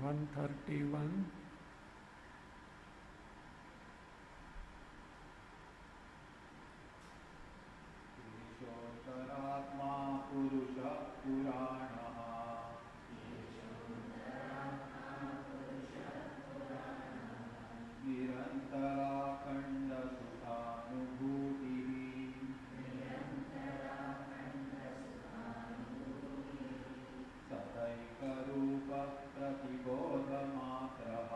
131. ईशोऽन्तरात्मा पुरुषः पुराणः निरन्तराखण्डसुखानुभूतिः सदैकरूपः प्रतिबोधमात्रः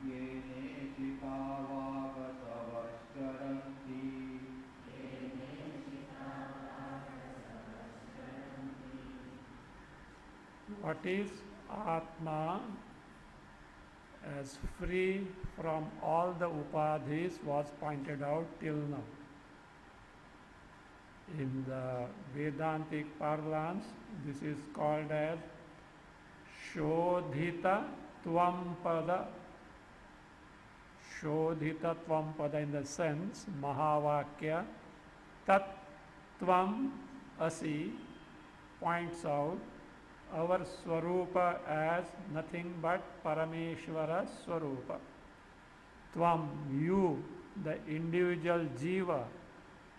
येनेशितावागतवश्चरन्ति What is Atma as free from all the upadhis was pointed out till now. In the Vedantic parlance, this is called as Shodhita Tvampada. Shodhita Tvampada in the sense, Mahavakya Tat Tvam Asi points out our Swarupa as nothing but Parameshwara Swarupa. Tvam, you, the individual Jiva,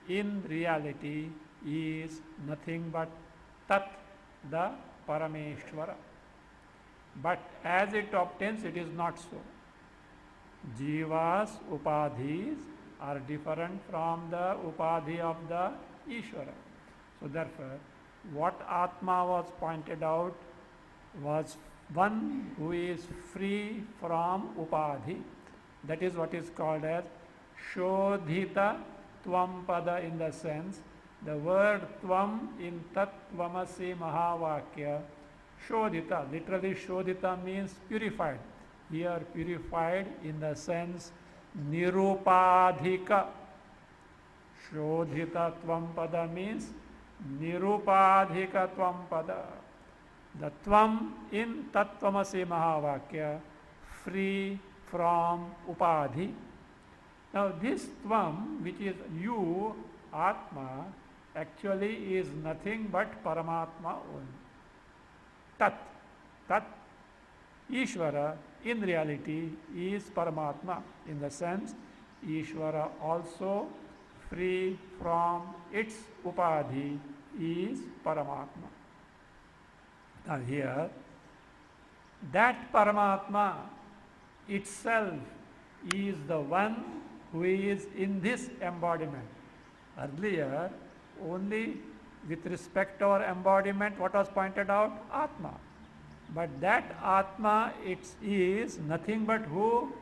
in reality is nothing but Tat, the Parameshwara. But as it obtains, it is not so. Jiva's upadhis are different from the upadhi of the Ishvara. So therefore, what Atma was pointed out was one who is free from upadhi. That is what is called as Shodhita Tvampada in the sense, the word Tvam in Tat Tvamasi Mahavakya, Shodhita, literally Shodhita means purified. Here purified in the sense Nirupadhika. Shodhita Tvampada means Nirupadhika Tvampada. The Tvam in Tattvamasi Mahavakya, free from Upadhi. Now this Tvam, which is you, Atma, actually is nothing but Paramatma only. Tat, Tat, Ishvara, in reality is Paramatma. In the sense, Ishvara also free from its Upadhi is Paramatma. Now here, that Paramatma itself is the one who is in this embodiment. Earlier, only with respect to our embodiment, what was pointed out? Atma. But that Atma, it is nothing but who?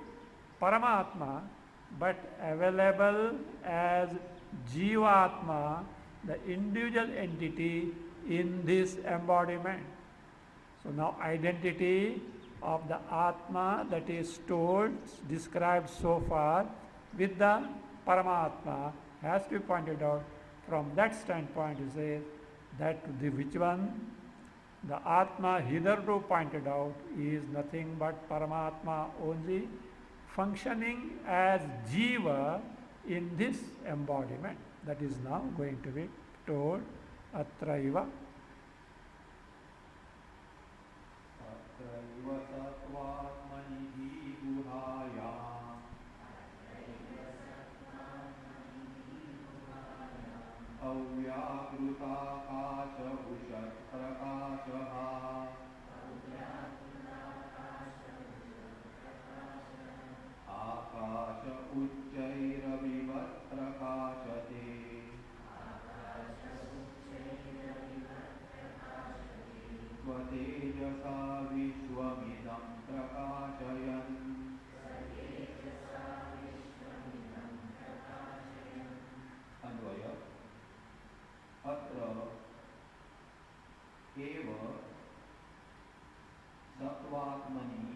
Paramatma, but available as Jivatma, the individual entity in this embodiment. So now identity of the Atma that is told, described so far with the Paramatma has to be pointed out. From that standpoint, he says that the which one? The Atma hitherto pointed out is nothing but Paramatma only, functioning as Jiva in this embodiment. That is now going to be told Atraiva. अत्रैव सत्त्वात्मनि गुहायाम् अव्याकृताकाशभुषत्प्रकाशः आकाश उच्चैरविवत्प्रकाशते स्वतेजसा विश्वमिदं प्रकाशयन् अन्वय अत्र एव सत्त्वात्मनि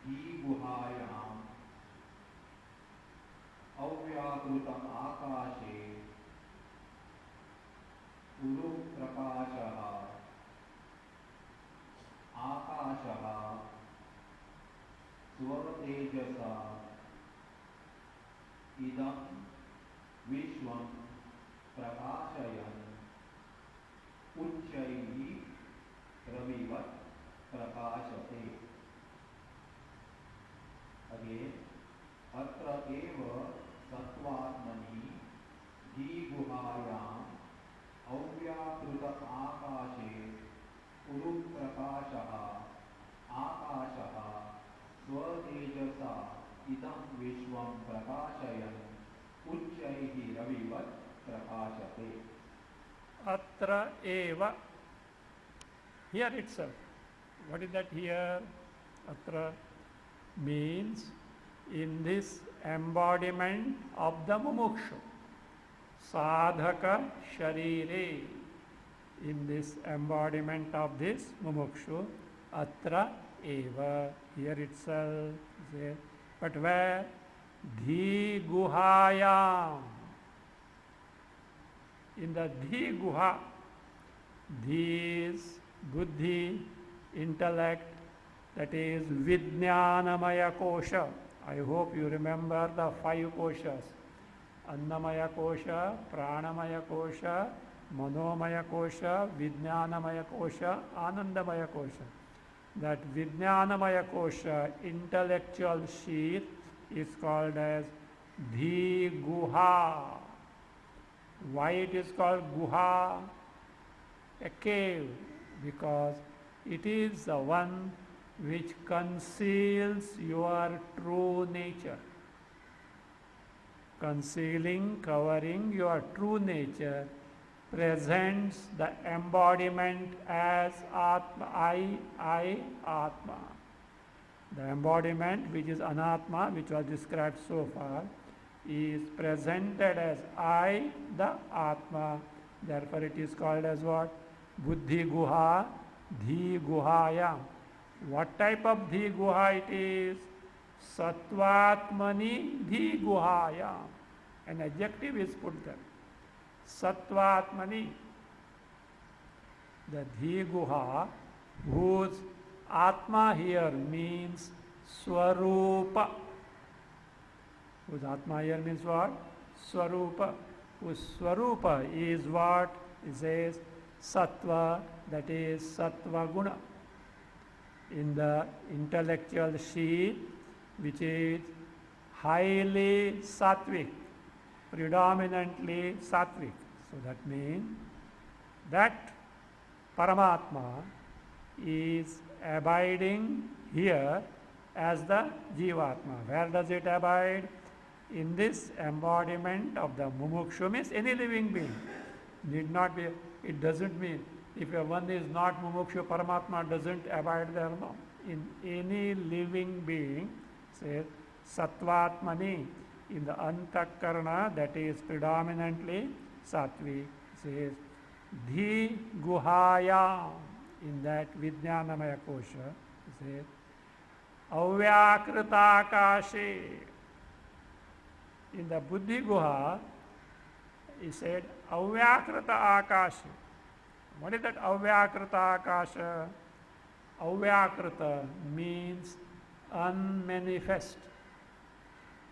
हि गुहायाम् अव्याकृतम् आकाशे उरुप्रकाशः आकाशः स्वतेजसा इदं विश्वं प्रकाशयन् उच्चैः रविवत् प्रकाशते। Again, अत्र एव सत्त्वात्मनि धीगुहायाम् अव्याकृत आकाशे उरुप्रकाशः आकाशः स्वतेजसा इदं विश्वं प्रकाशयन् उच्चैः रविवत् प्रकाशते। Atra eva. Here itself. What is that here? Atra means in this embodiment of the mumukshu. Sadhaka sharire. In this embodiment of this mumukshu. Atra eva. Here itself. But where? Dhi guhayam. In the Dhi Guha, Dhi is Buddhi, intellect, that is Vijnanamaya Kosha. I hope you remember the 5 koshas. Annamaya Kosha, Pranamaya Kosha, Manomaya Kosha, Vijnanamaya Kosha, Anandamaya Kosha. That Vijnanamaya Kosha, intellectual sheath, is called as Dhi Guha. Why it is called Guha, a cave? Because it is the one which conceals your true nature. Concealing, covering your true nature presents the embodiment as Atma, I, Atma. The embodiment which is Anatma, which was described so far, is presented as I, the Atma. Therefore it is called as what? Buddhi Guha, Dhi Guhaya. What type of Dhi Guha it is? Sattvatmani Dhi Guhaya. An adjective is put there. Sattvatmani. The Dhi Guha, whose Atma here means Swarupa. Whose Atma here means what? Swarupa. Whose Swarupa is what? It says Sattva, that is Sattva Guna. In the intellectual sheath, which is highly sattvic, predominantly sattvic. So that means that Paramatma is abiding here as the Jivatma. Where does it abide? In this embodiment of the mumukshu, means any living being. Need not be, it doesn't mean if one is not mumukshu, Paramatma doesn't abide there, no. In any living being, says Sattvatmani, in the Antakarana, that is predominantly Sattvi, says Dhi Guhaya, in that Vijnanamaya Kosha, says Avyakrita Akashe. In the Buddhi Guha, he said Avyakrita Akasha. What is that Avyakrita Akasha? Avyakrita means unmanifest.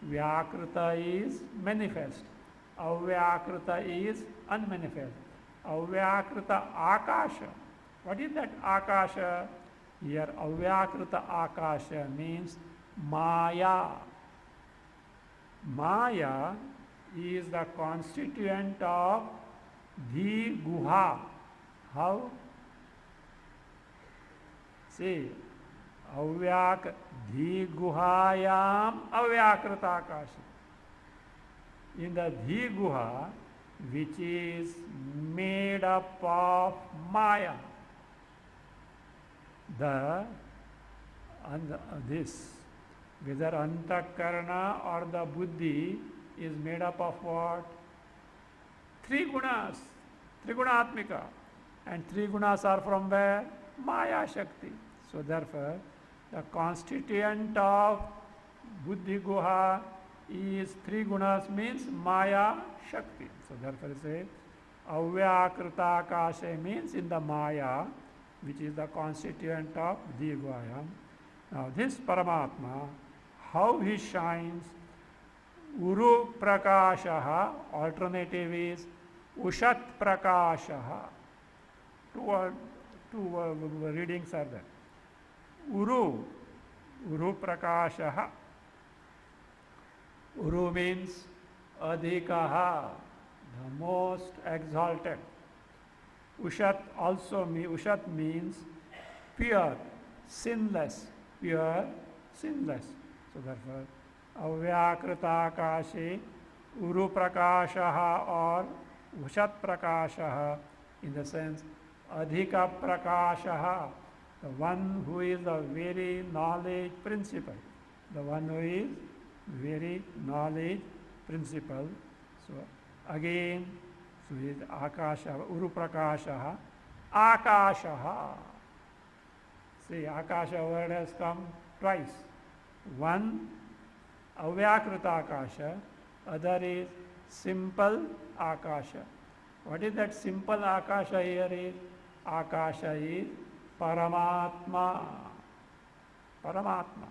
Vyakrita is manifest. Avyakrita is unmanifest. Avyakrita Akasha. What is that Akasha? Here Avyakrita Akasha means Maya. Maya is the constituent of Dhi Guha. How? See, Dhi Guhayam Avyakrita Akasha. In the Dhi Guha, which is made up of Maya, this, whether Antakarana or the Buddhi, is made up of what? 3 gunas, Trigunatmika. And 3 gunas are from where? Maya Shakti. So therefore, the constituent of Buddhi Guha is 3 gunas, means Maya Shakti. So therefore it says Avyakrita Akasha means in the Maya, which is the constituent of Dhi Guhayam. Now this Paramatma, how he shines? Uru Prakashaha, alternative is Ushat Prakashaha. two readings are there. Uru, Uru Prakashaha. Uru means Adhikaha, the most exalted. Ushat also Ushat means pure, sinless, pure, sinless. So therefore, Avyakrita Akashe, Uru Prakashaha or Ushat Prakashaha, in the sense Adhika Prakashaha, the one who is the very knowledge principle, the one who is very knowledge principle. So again, so is Akasha, Uru Prakashaha, Akashaha. See, Akasha word has come twice. One, Avyakrita Akasha, other is simple Akasha. What is that simple Akasha here is? Akasha is Paramatma. Paramatma.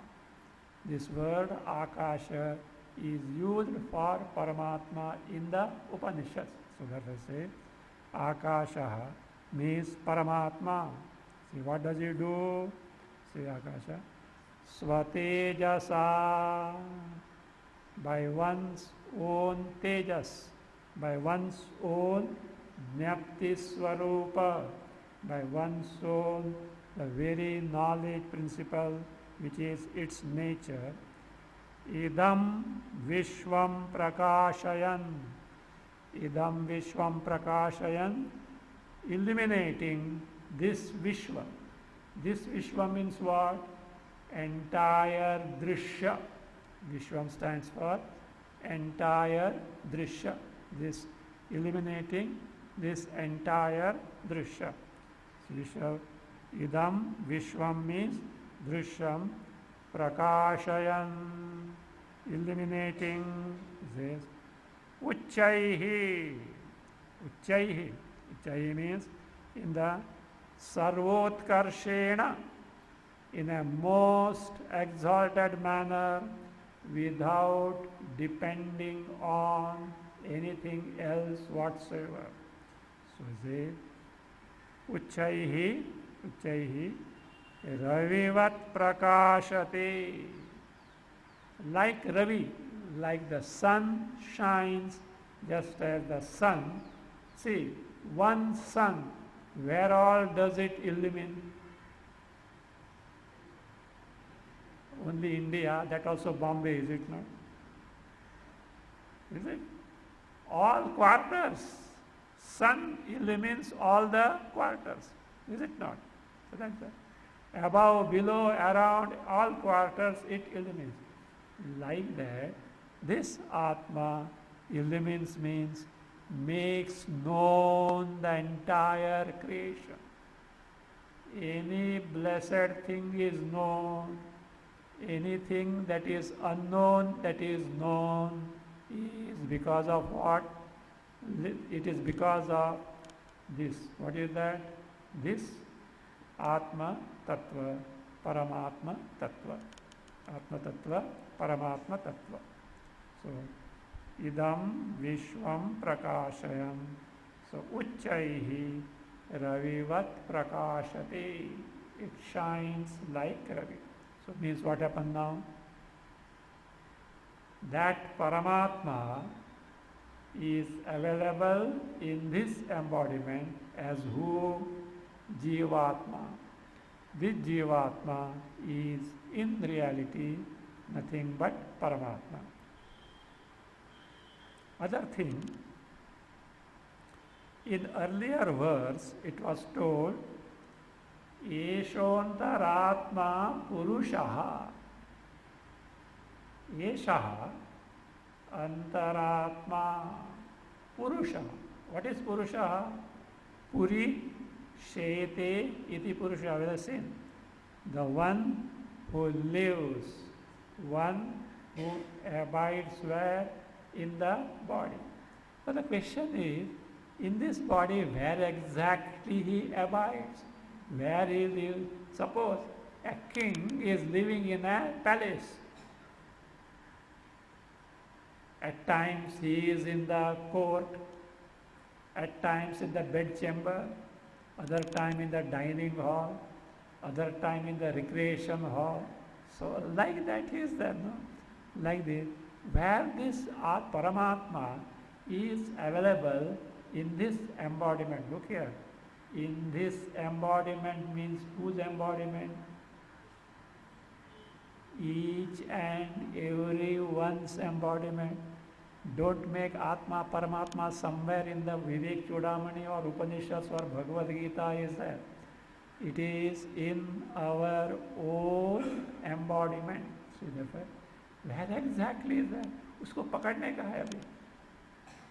This word Akasha is used for Paramatma in the Upanishads. So therefore say Akasha means Paramatma. See, what does he do? Say Akasha. Svatejasa, by one's own tejas, by one's own Jnapti Swarupa, by one's own the very knowledge principle which is its nature. Idam Vishwam Prakashayan, Idam Vishwam Prakashayan, illuminating this Vishwa. This Vishwa means what? Entire Drishya. Vishwam stands for entire Drishya. This illuminating this entire Drishya. So Idam Vishwam means Drishyam Prakashayan, illuminating this. Uchaihi. Uchaihi. Uchaihi means in the Sarvotkarshena, in a most exalted manner, without depending on anything else whatsoever. So say Uchaihi, Uchaihi, Ravivat Prakashate. Like Ravi, like the sun shines just as the sun. See, one sun, where all does it illumine? Only India, that also Bombay, is it not? Is it? All quarters. Sun illumines all the quarters. Is it not? So that's that. Above, below, around, all quarters it illumines. Like that, this Atma illumines means makes known the entire creation. Any blessed thing is known. Anything that is unknown, that is known, is because of what? It is because of this. What is that? This Atma Tattva, Paramatma Tattva. Atma Tattva, Paramatma Tattva. So, Idam Vishwam Prakashayam. So, Uchaihi Ravivat Prakashate. It shines like Ravi. So, means what happened now? That Paramatma is available in this embodiment as who? Jivatma. This Jivatma is in reality nothing but Paramatma. Other thing, in earlier verse it was told Yeshontaratma Purushaha. Yeshaha Antaratma Purusha. What is Purusha? Puri Shete iti Purusha, with a sin. The one who lives, one who abides where? In the body. So the question is, in this body, where exactly he abides? Where is he? Suppose a king is living in a palace. At times he is in the court, at times in the bedchamber, other time in the dining hall, other time in the recreation hall. So like that he is there, no? Like this, where this Paramatma is available in this embodiment. Look here. In this embodiment means whose embodiment? Each and every one's embodiment. Don't make Atma Paramatma somewhere in the Vivek Chudamani or Upanishads or Bhagavad Gita is there. It is in our own embodiment. See therefore, where exactly is that? उसको पकड़ने का है अभी.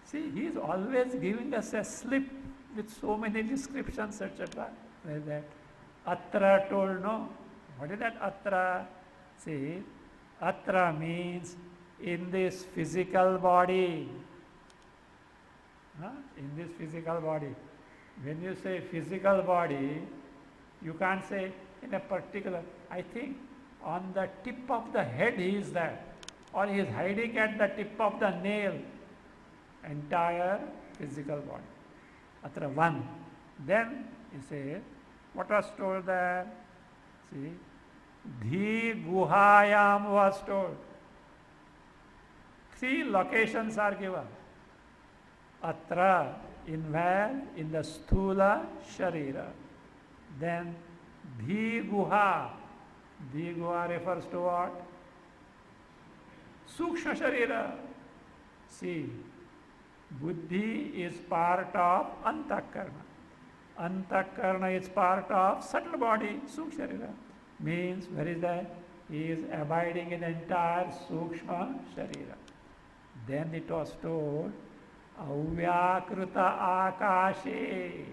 See, he is always giving us a slip with so many descriptions, etc. Where that Atra told, no? What is that Atra? See, Atra means in this physical body. In this physical body. When you say physical body, you can't say in a particular, I think on the tip of the head he is there, or he is hiding at the tip of the nail, entire physical body. Atra one. Then he says, what was told there? See, Dhi Guhayam was told. 3 locations are given. Atra, in where? In the Sthula Sharira. Then Dhi Guha. Dhi Guha refers to what? Sukshma Sharira. See, Buddhi is part of Antakarna. Antakarna is part of subtle body, Sukshma Sharira. Means, where is that? He is abiding in the entire Sukshma Sharira. Then it was told, Avyakruta Akashe.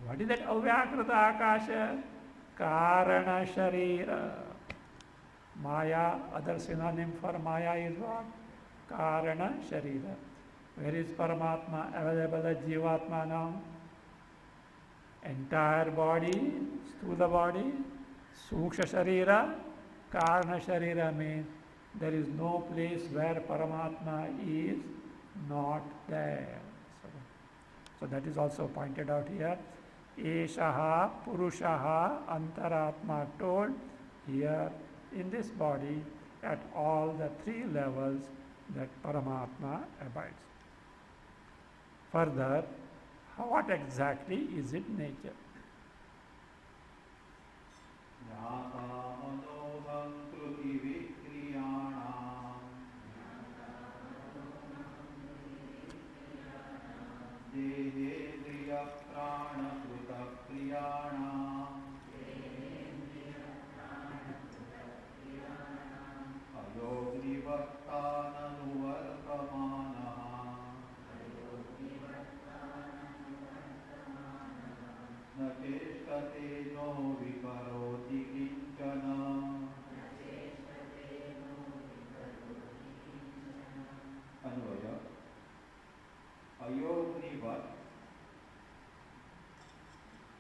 What is that Avyakruta Akasha? Karana Sharira. Maya, other synonym for Maya is what? Karana Sharira. Where is Paramatma available as Jivatma now? Entire body, Sthula body, Suksha Sharira, Karana Sharira means there is no place where Paramatma is not there. So that is also pointed out here. Eshaha Purushaha Antaratma told here in this body at all the 3 levels that Paramatma abides. Further, what exactly is its nature?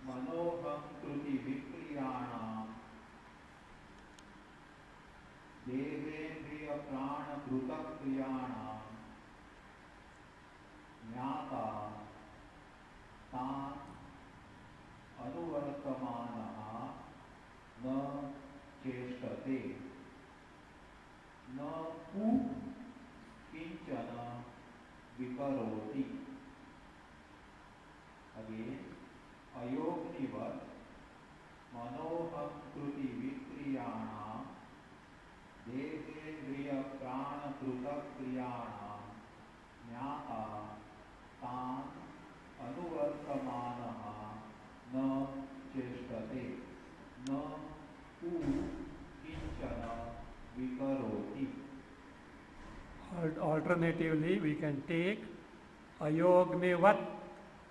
मनोहं कृति विक्रियाणां देहेन्द्रिय प्राण कृतक क्रियाणां ज्ञाता तान् अनुवर्तमानः न चेष्टते न कु किंचन विकरोति. Again, अयोग्निवत् मनोहं कृति विक्रियाणां देहेन्द्रिय प्राण कृतक क्रियाणां ज्ञाता तान् अनुवर्तमानः न चेष्टते न कु किंचन विकरोति. Alternatively, we can take ayognivat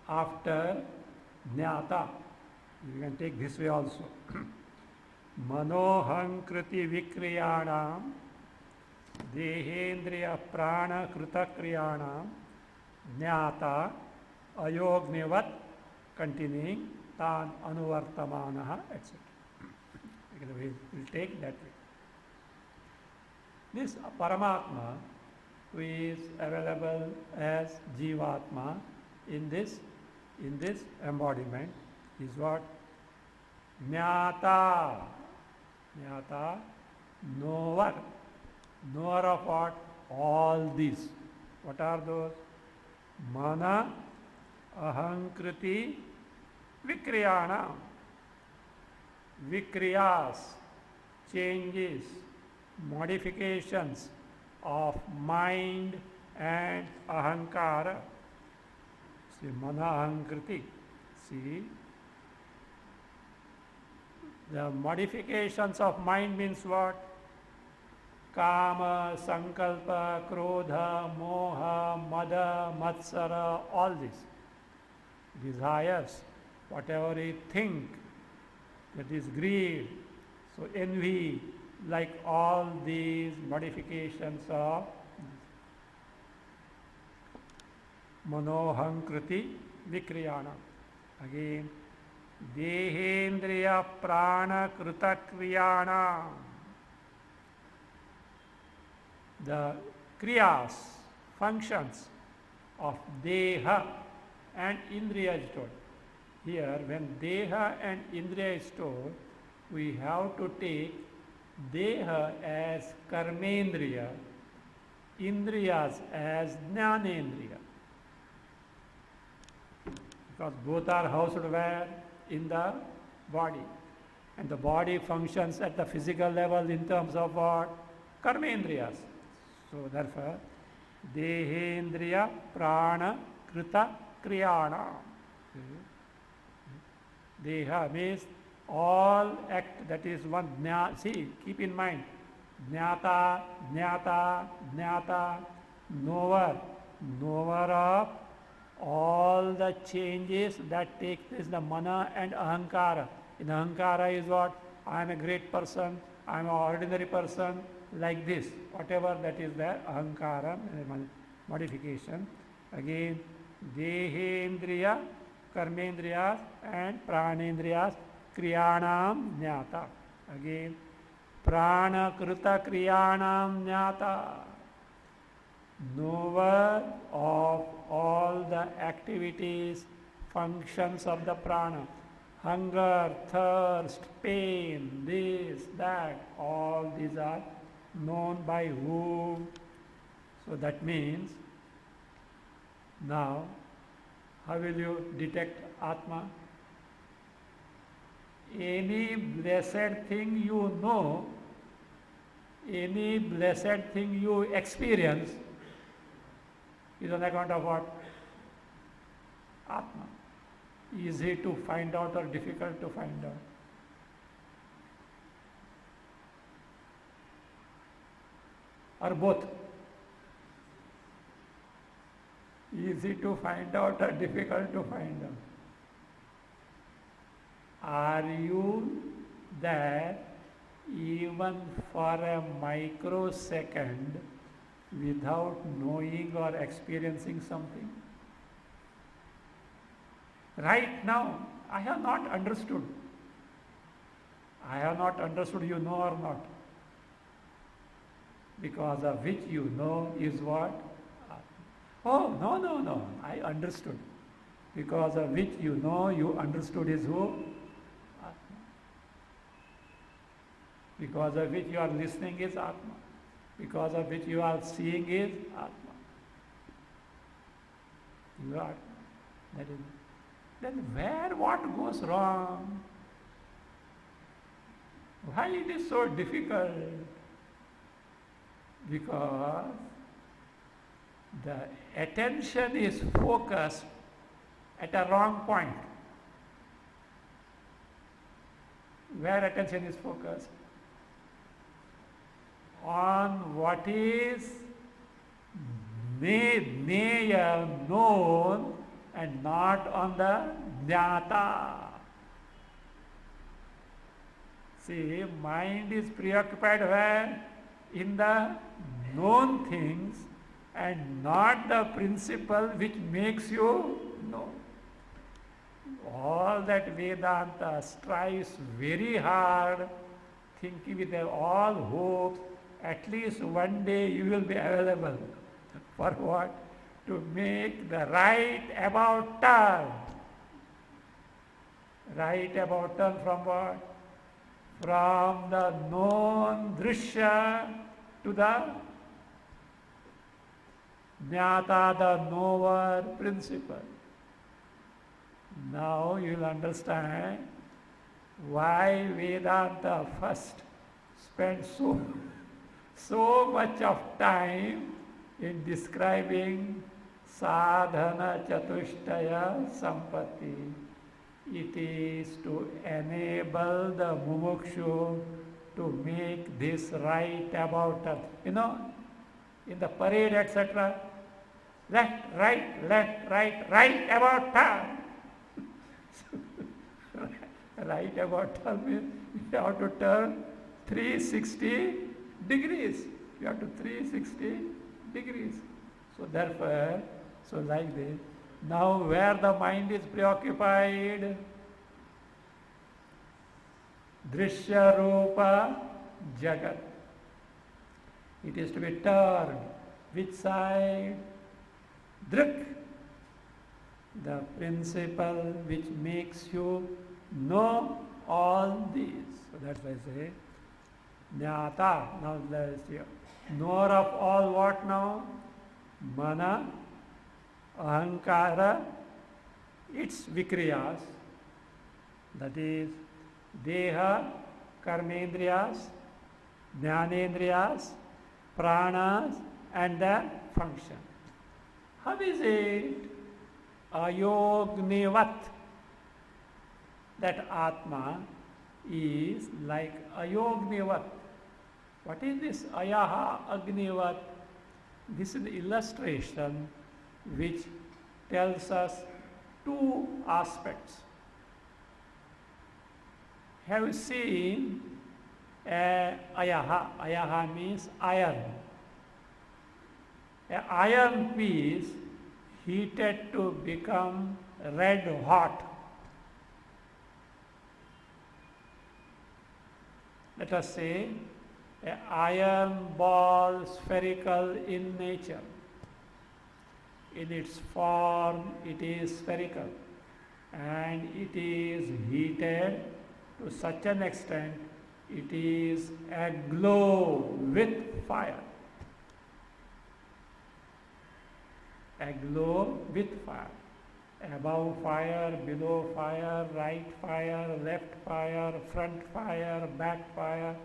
after jnata. You can take this way also. Manoham kriti vikriyanam dehendriya prana krita kriyanam jnata ayognivat, continuing tan anuvartamanaha, etc. We will take that way. This Paramatma, who is available as Jivatma in this in this embodiment is what? Jnata. Jnata, knower. Knower of what? All these. What are those? Mana, ahankriti, vikriyana. Vikriyas, changes, modifications of mind and ahankara. See, mana ahankriti. See, the modifications of mind means what? Kama, sankalpa, krodha, moha, mada, matsara, all these desires, whatever we think, that is greed, so envy, like all these modifications of manohankriti vikriyana. Again, dehendriya prana krita kriyana. The kriyas, functions of deha and indriya is told. Here, when deha and indriya is told, we have to take deha as karmendriya, indriyas as jnanendriya. Because both are housed where? In the body. And the body functions at the physical level in terms of what? Karmendriyas. So therefore, dehendriya prana krita kriyana. Deha means all act, that is one. See, keep in mind, jnata, jnata, jnata, knower, knower of all the changes that take place, the mana and ahankara. In ahankara is what? I am a great person, I am an ordinary person, like this. Whatever that is there, ahankara, modification. Again, dehendriya, karmendriyas and pranendriyas, kriyanam jnata. Again, prana krita kriyanam jnata. Knower of all the activities, functions of the prana. Hunger, thirst, pain, this, that, all these are known by whom? So that means, now, how will you detect Atma? Any blessed thing you know, any blessed thing you experience, is on account of what? Atma. Easy to find out or difficult to find out? Or both? Easy to find out or difficult to find out? Are you there even for a microsecond without knowing or experiencing something? Right now, I have not understood. I have not understood, you know or not? Because of which you know is what? Oh, no, no, no, I understood. Because of which you know, you understood is who? Atma. Because of which you are listening is Atma. Because of which you are seeing is Atma. You are Atma. That is. Then where what goes wrong? Why it is so difficult? Because the attention is focused at a wrong point. Where attention is focused? On what is jnaya, known, and not on the jnata. See, mind is preoccupied where? In the known things and not the principle which makes you know. All that Vedanta strives very hard, thinking with all hopes, at least one day you will be available. For what? To make the right about turn. Right about turn from what? From the known drishya to the jnata, the knower principle. Now you will understand why Vedanta first spent so much of time in describing sadhana chatushtaya sampatti. It is to enable the mumukshu to make this right about us. You know, in the parade, etc., left, right about turn. Right about turn means you have to turn 360 degrees. You have to 360 degrees. So therefore, so like this. Now where the mind is preoccupied, drishya rupa jagat. It is to be turned. Which side? Drik. The principle which makes you know all these. So that's why I say jnata. Now let's see. Knower of all what now? Mana, ahankara, its vikriyas, that is deha, karmendriyas, jnanendriyas, pranas, and the function. How is it ayognivat? That Atma is like ayognivat. What is this ayaha agnivat? This is the illustration which tells us two aspects. Have you seen ayaha? Ayaha means iron. An iron piece heated to become red hot. Let us say an iron ball spherical in nature. In its form it is spherical and it is heated to such an extent it is aglow with fire. Aglow with fire. Above fire, below fire, right fire, left fire, front fire, back fire.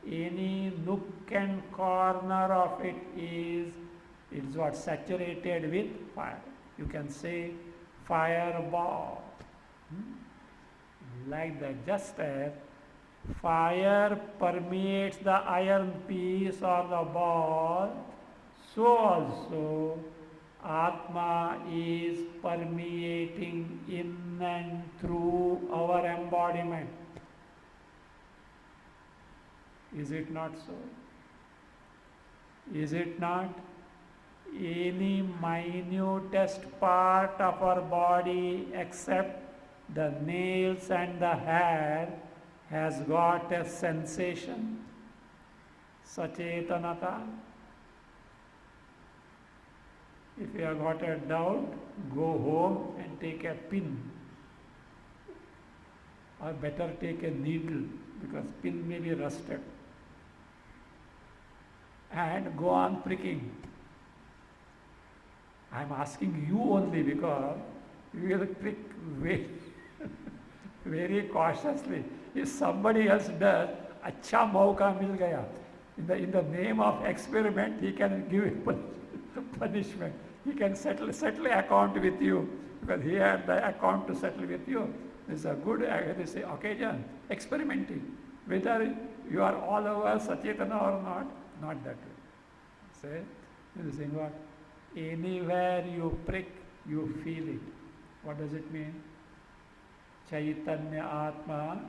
Any nook and corner of it is what saturated with fire. You can say fireball. Like that, just as fire permeates the iron piece or the ball, so also Atma is permeating in and through our embodiment. Is it not so? Is it not? Any minutest part of our body except the nails and the hair has got a sensation, sachetanata. If you have got a doubt, go home and take a pin, or better take a needle because pin may be rusted, and go on pricking. I am asking you only because you will prick very, very cautiously. If somebody else does, अच्छा मौका मिल गया. In the name of experiment, he can give you punishment. He can settle account with you because he had the account to settle with you. This is a good occasion, experimenting. Whether you are all over Sachetana or not that way. Say, this is saying what? Anywhere you prick, you feel it. What does it mean? Chaitanya Atma,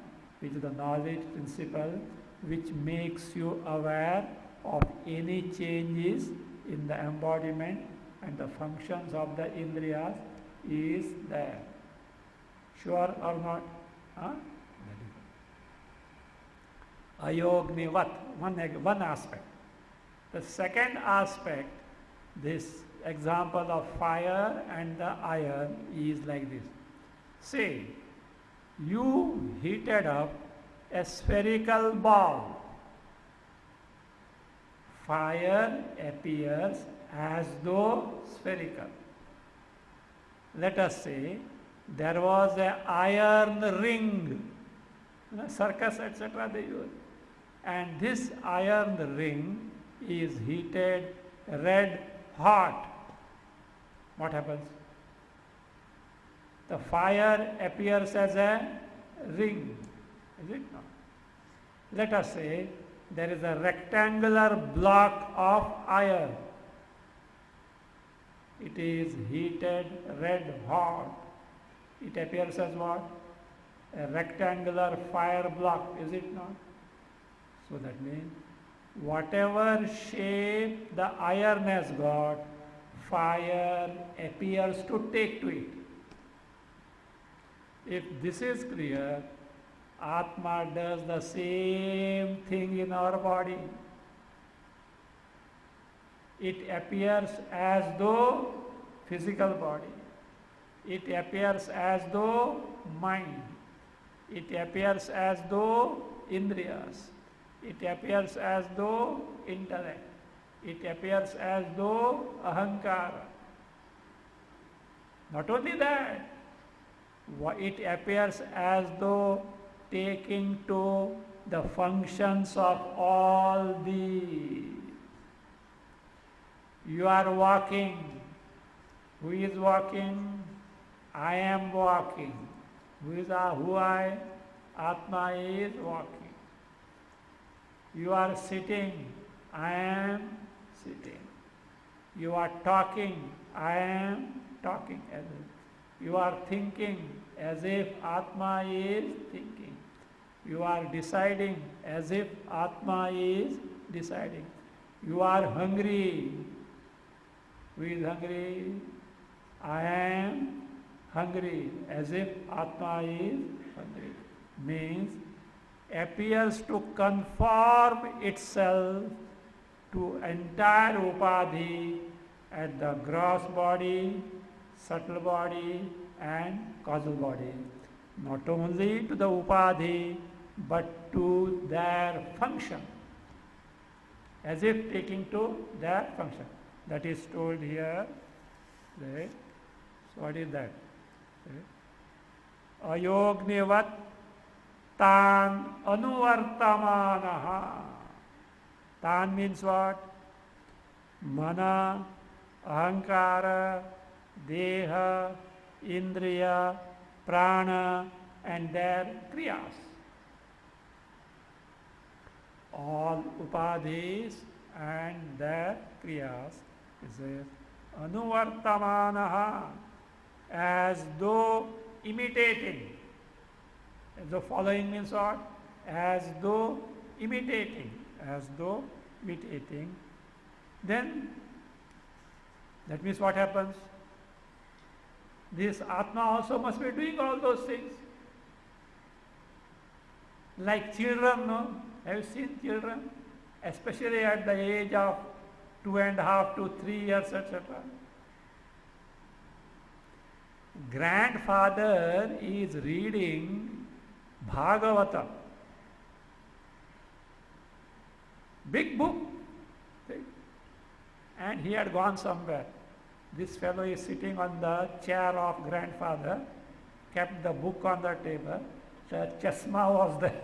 which is the knowledge principle, which makes you aware of any changes in the embodiment and the functions of the indriyas, is there. Sure or not? Huh? Ayognivat, one aspect. The second aspect, this example of fire and the iron, is like this. Say, You heated up a spherical ball. Fire appears as though spherical. Let us say there was an iron ring, circus, etc. they use, and this iron ring is heated red hot. What happens? The fire appears as a ring, is it not? Let us say there is a rectangular block of iron. It is heated red hot. It appears as what? A rectangular fire block, is it not? So that means whatever shape the iron has got, fire appears to take to it. If this is clear, Atma does the same thing in our body. It appears as though physical body. It appears as though mind. It appears as though indriyas. It appears as though intellect. It appears as though ahankara. Not only that, it appears as though taking to the functions of all these. You are walking. Who is walking? I am walking. Who I? Atma is walking. You are sitting. I am sitting. You are talking. I am talking. As if. You are thinking as if Atma is thinking. You are deciding as if Atma is deciding. You are hungry. Who is hungry? I am hungry, as if Atma is hungry. Means appears to conform itself to entire upadhi at the gross body, subtle body and causal body. Not only to the upadhi but to their function, as if taking to their function. That is told here. Right? So what is that? Right? Ayognivat tan anuvartamanaha. Tan means what? Mana, ahankara, deha, indriya, prana and their kriyas. All upadhis and their kriyas is anuvartamanaha, as though imitating. As though following means what? As though imitating. As though imitating. Then that means what happens? This Atma also must be doing all those things. Like children, no? Have you seen children? Especially at the age of 2.5 to 3 years, etc. Grandfather is reading Bhagavata. Big book. And he had gone somewhere. This fellow is sitting on the chair of grandfather, kept the book on the table. The chasma was there.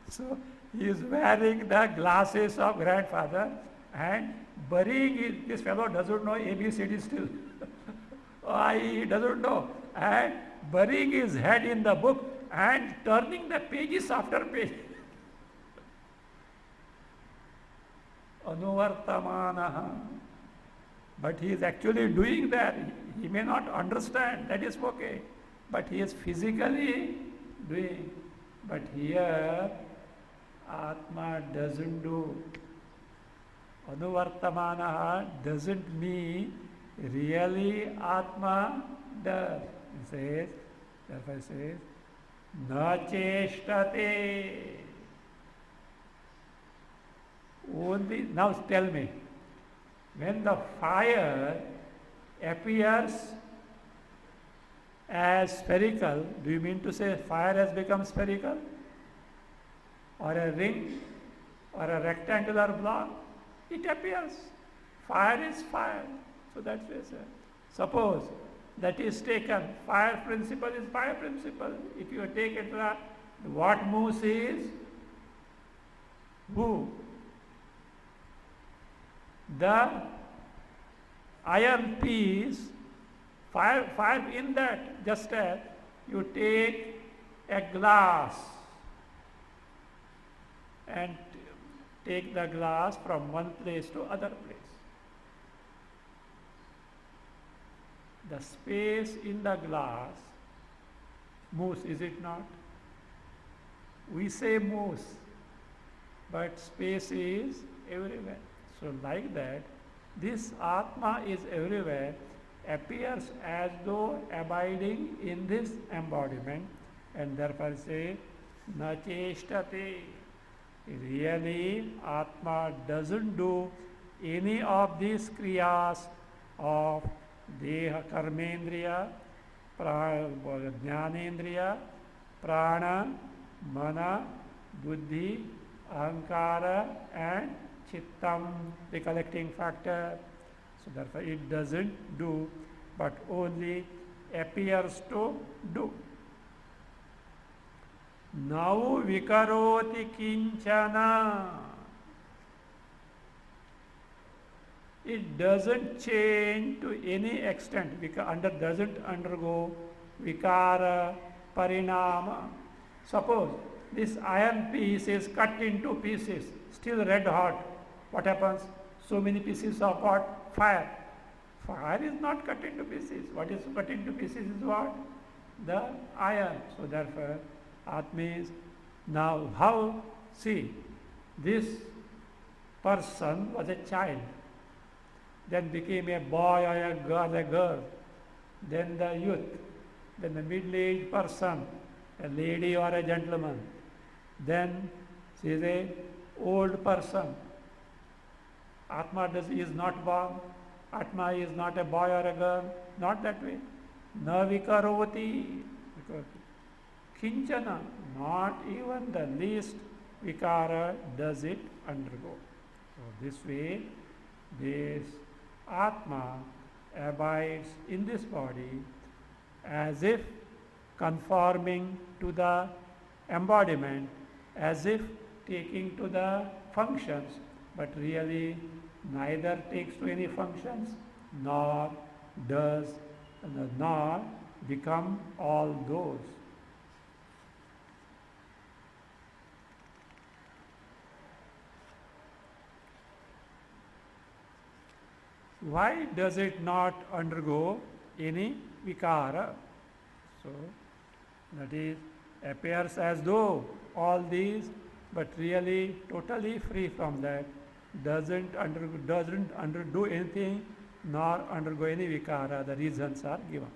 So he is wearing the glasses of grandfather and burying it. This fellow doesn't know ABCD still. He doesn't know. And burying his head in the book and turning the pages after page. Anuvartamanaha. But he is actually doing that. He may not understand, that is okay. But he is physically doing. But here, Atma doesn't do. Anuvartamanaha doesn't mean really Atma does. It says, therefore it says, na cheshtate. Only, now tell me, when the fire appears as spherical, do you mean to say fire has become spherical? Or a ring? Or a rectangular block? It appears. Fire is fire. So that's what I said. Suppose that is taken, fire principle is fire principle. If you take it, what moves is who? The iron piece, fire in that, just as you take a glass and take the glass from one place to other place. The space in the glass moves, is it not? We say moves, but space is everywhere. So like that, this Atma is everywhere, appears as though abiding in this embodiment, and therefore say, na cheshtate. Really, Atma doesn't do any of these kriyas of Deha Karmendriya, Jnanendriya, Prana, Mana, Buddhi, Ahankara and Chittam, the collecting factor. So therefore it doesn't do, but only appears to do. Now vikaroti kinchana. It doesn't change to any extent, doesn't undergo vikara, parinama. Suppose this iron piece is cut into pieces, still red hot. What happens? So many pieces of what? Fire. Fire is not cut into pieces. What is cut into pieces is what? The iron. So therefore, Atma is now how? See, this person was a child, then became a boy or a girl, then the youth, then the middle-aged person, a lady or a gentleman, then she is a old person. Atma is not born. Atma is not a boy or a girl. Not that way. Na vikaroti. Kinchana, not even the least vikara does it undergo. So this way, this Atma abides in this body as if conforming to the embodiment, as if taking to the functions, but really neither takes to any functions nor does nor become all those. Why does it not undergo any vikara? So that is, appears as though all these, but really totally free from that, doesn't underdo anything nor undergo any vikara. The reasons are given.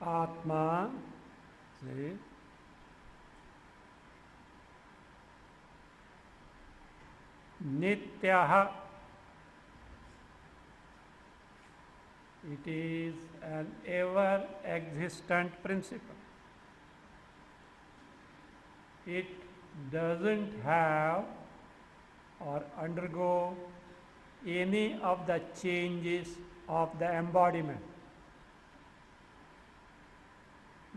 Atma, see, Nityaha, it is an ever existent principle. It doesn't have or undergo any of the changes of the embodiment.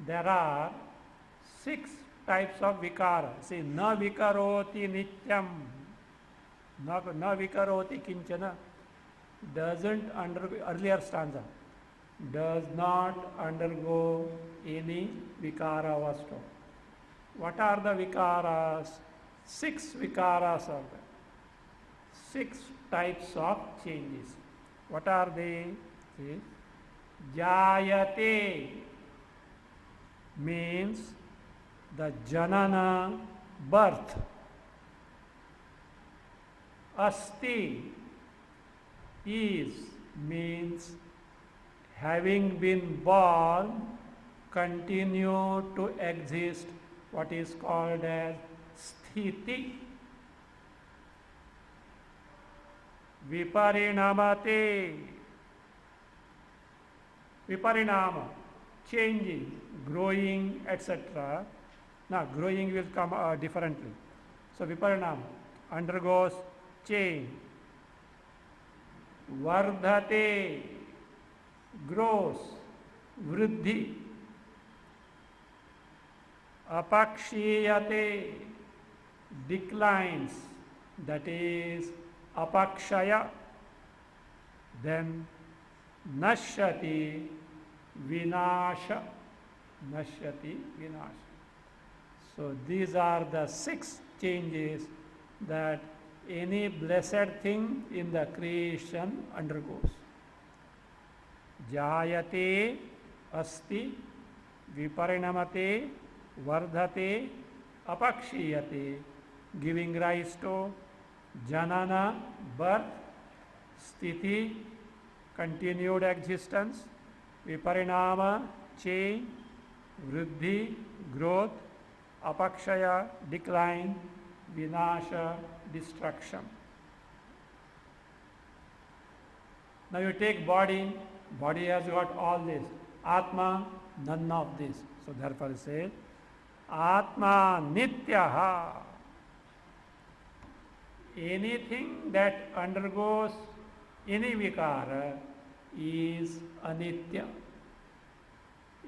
There are 6 types of vikara. See, na vikaroti nityam, na vikaroti kinchana, doesn't undergo, earlier stanza, does not undergo any vikara vastu. What are the vikaras? 6 vikaras are there. 6 types of changes. What are they? See, jayate means the janana, birth. Asti is means having been born, continue to exist, what is called as sthiti. Viparinamate, viparinama, changing, growing, etc. Now, growing will come differently. So, viparinama undergoes change. Vardhate, grows. Vriddhi. Apakshiyate, declines. That is apakshaya. Then nashyati, vinasha. Nashyati, vinasha. So these are the 6 changes that any blessed thing in the creation undergoes. Jayate, asti, viparinamate, vardhate, apakshiyate, giving rise to janana, birth, sthiti, continued existence, viparinama, change, vriddhi, growth, apakshaya, decline, vinasha, destruction. Now you take body, body has got all this. Atma, none of this. So therefore it says, Atma nityaha. Anything that undergoes any vikara is anitya.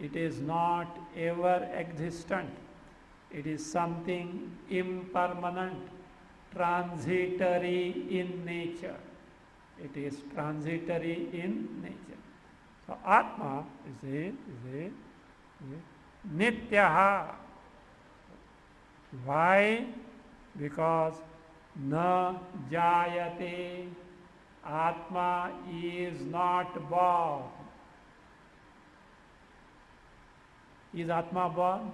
It is not ever existent. It is something impermanent, transitory in nature. It is transitory in nature. So Atma is a nityaha. Why? Because na jayate. Atma is not born. Is Atma born?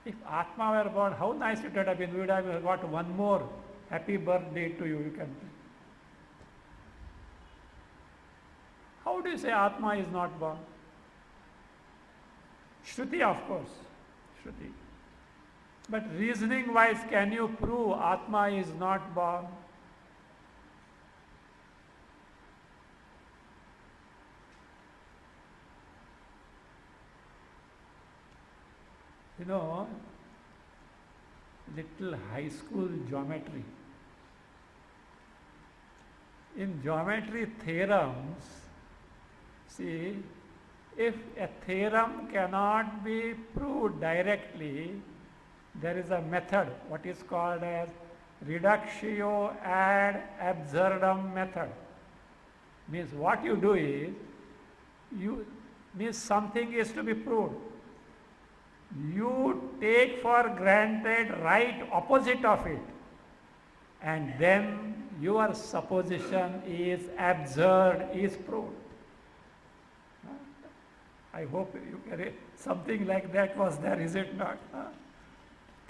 If Atma were born, how nice it would have been. We would have got one more happy birthday to you. You can. How do you say Atma is not born? Shruti, of course. Shruti. But reasoning wise, can you prove Atma is not born? You know, little high school geometry. In geometry theorems, see, if a theorem cannot be proved directly, there is a method, what is called as reductio ad absurdum method. Means what you do is, means something is to be proved. You take for granted right opposite of it, and then your supposition is absurd, is proved. I hope you can, something like that was there, is it not?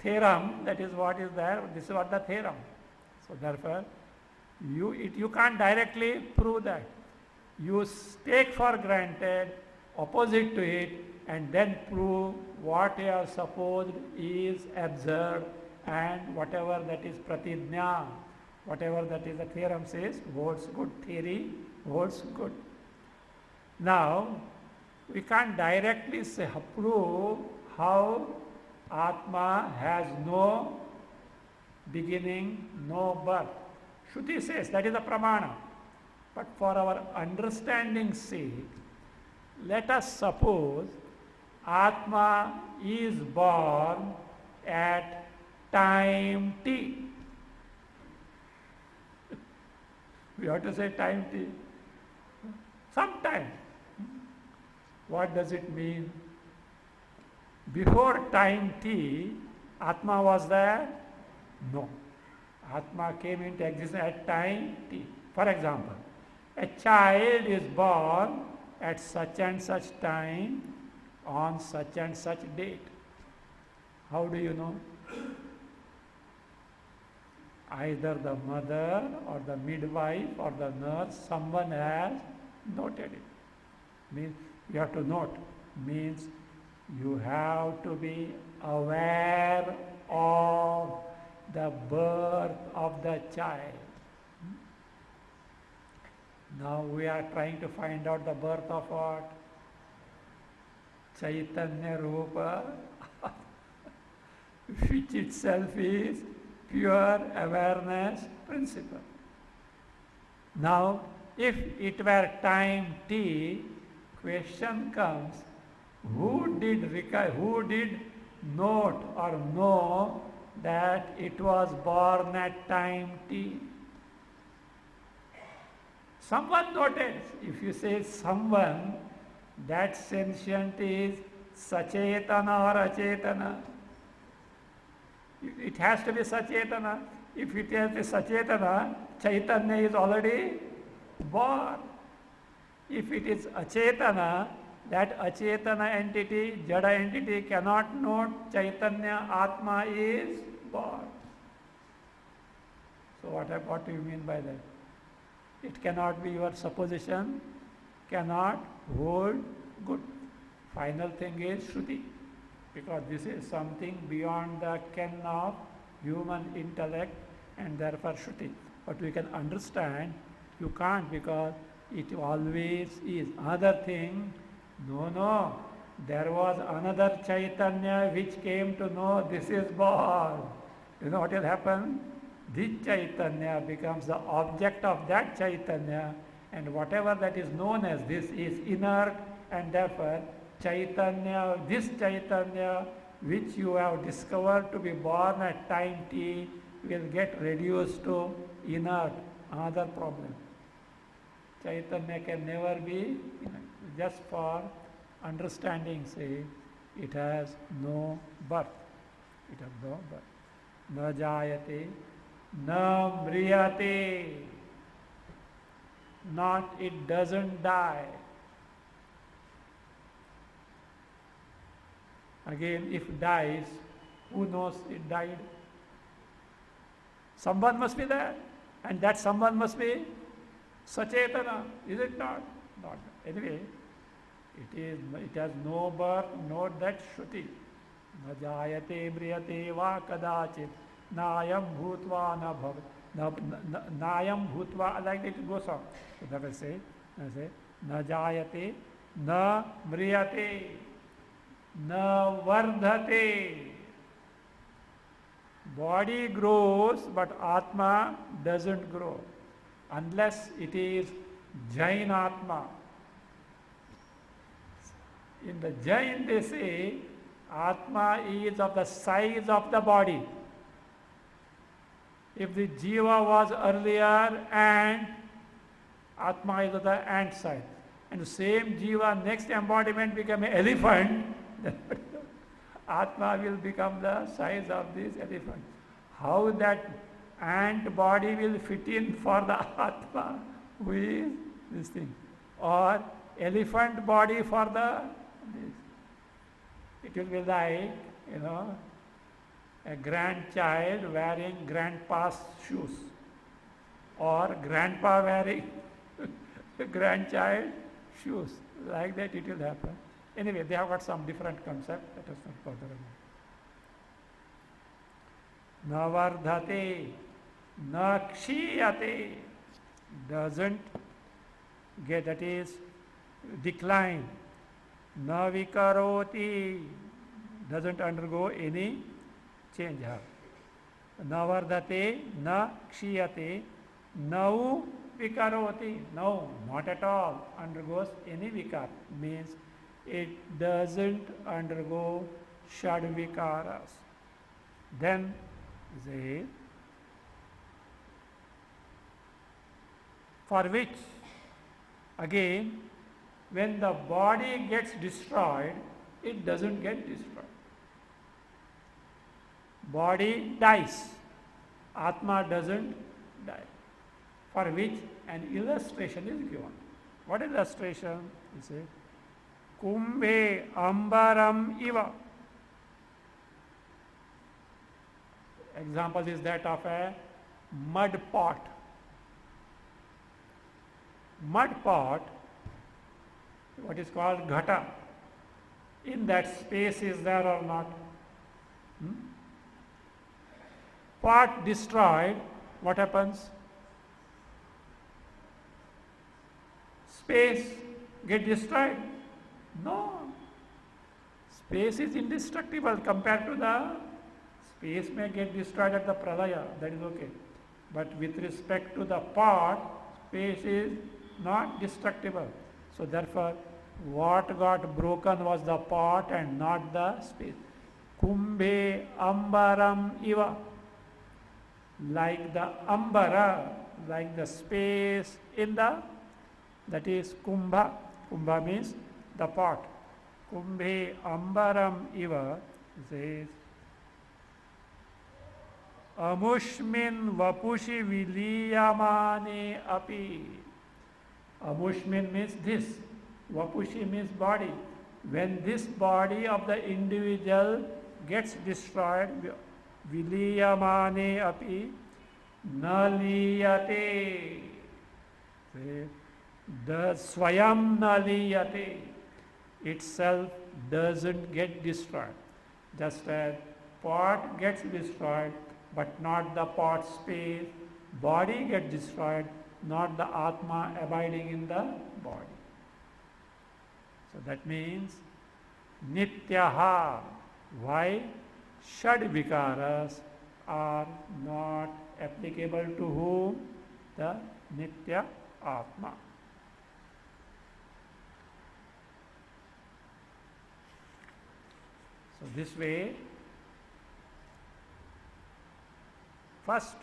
Theorem, that is what is there, this is what the theorem. So therefore, you can't directly prove that. You take for granted opposite to it and then prove what you have supposed is absurd and whatever that is pratijna, whatever that is the theorem says holds good, theory holds good. Now, we can't directly say, prove how Atma has no beginning, no birth. Shruti says that is a pramana. But for our understanding's sake, let us suppose Atma is born at time t. We have to say time t. Sometime. What does it mean? Before time t, Atma was there? No. Atma came into existence at time t. For example, a child is born at such and such time on such and such date. How do you know? Either the mother or the midwife or the nurse, someone has noted it. Means you have to note. Means you have to be aware of the birth of the child. Now we are trying to find out the birth of what? Chaitanya Rupa, which itself is pure awareness principle. Now, if it were time t, question comes, who did note or know that it was born at time t? Someone noted. If you say someone, that sentient is sachetana or achetana. It has to be sachetana. If it has to be sachetana, Chaitanya is already born. If it is achetana, that achetana entity, jada entity cannot note Chaitanya, Atma is born. So what do you mean by that? It cannot be, your supposition cannot hold good. Final thing is Shruti, because this is something beyond the ken of human intellect and therefore Shruti. But we can understand, you can't, because it always is. Another thing, no, there was another Chaitanya which came to know this is born. You know what will happen? This Chaitanya becomes the object of that Chaitanya, and whatever that is known as this is inert, and therefore Chaitanya, this Chaitanya which you have discovered to be born at time t will get reduced to inert. Another problem. Chaitanya can never be inert. Just for understanding sake, it has no birth. It has no birth. Na jayate, na mriyate. Not, it doesn't die. Again, if dies, who knows it died? Someone must be there, and that someone must be Sachetana, is it not? Not. Anyway, it has no birth, note that Shruti. Na jayate mriyate va kadachit, nayam bhutva na bhavat. Nayam bhutva, like it goes on. So that will say, na jayate, na mriyate, na vardhate. Body grows, but Atma doesn't grow. Unless it is Jain Atma. In the Jain they say, Atma is of the size of the body. If the Jiva was earlier ant, Atma is of the ant size. And the same Jiva, next embodiment become an elephant, Atma will become the size of this elephant. How that ant body will fit in for the Atma, who is this thing? Or elephant body for the this. It will be like, a grandchild wearing grandpa's shoes, or grandpa wearing grandchild shoes. Like that it will happen. Anyway, they have got some different concept. Let us not bother about. Navardhate, nakshiyate, doesn't get, that is decline. Navikaroti, doesn't undergo any change. Navardhate, na kshiyate, nau vikaroti. No, not at all undergoes any vikar. Means it doesn't undergo shad vikaras. Then say, for which again when the body gets destroyed, it doesn't get destroyed. Body dies, Atma doesn't die. For which an illustration is given. What illustration? He says, Kumbhe ambaram iva. Example is that of a mud pot. Mud pot, what is called ghata. In that space is there or not? Pot destroyed, what happens? Space get destroyed? No. Space is indestructible compared to the space may get destroyed at the pralaya, that is okay. But with respect to the pot, space is not destructible. So therefore, what got broken was the pot and not the space. Kumbhe ambaram iva. Like the ambara, like the space in the, that is kumbha. Kumbha means the pot. Kumbhe ambaram iva says, Amushmin vapushi viliyamane api. Amushmin means this. Vapushi means body. When this body of the individual gets destroyed, viliyamane api naliyate. The swayam naliyate itself doesn't get destroyed. Just as pot gets destroyed, but not the pot space. Body gets destroyed, not the Atma abiding in the body. So that means Nityaha. Why? Shad vikaras are not applicable to whom? The Nitya Atma. So this way, first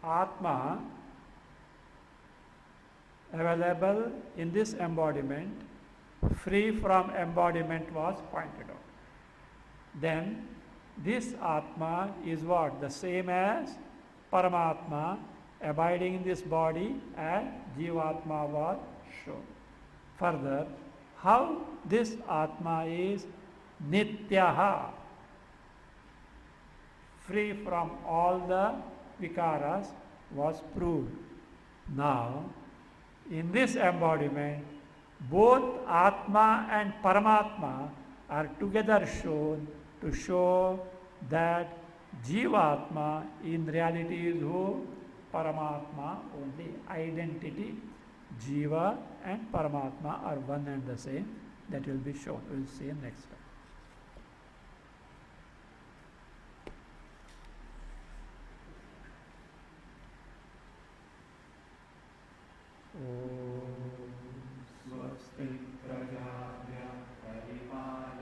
Atma available in this embodiment, free from embodiment was pointed out. Then this Atma is what? The same as Paramatma abiding in this body as Jivatma was shown. Further, how this Atma is Nityaha, free from all the vikaras, was proved. Now, in this embodiment, both Atma and Paramatma are together shown to show that Jivatma in reality is who? Paramatma only. Identity, Jiva and Paramatma are one and the same. That will be shown. We will see next time. स्वस्ति प्रजाभ्यः परिपालयन्तु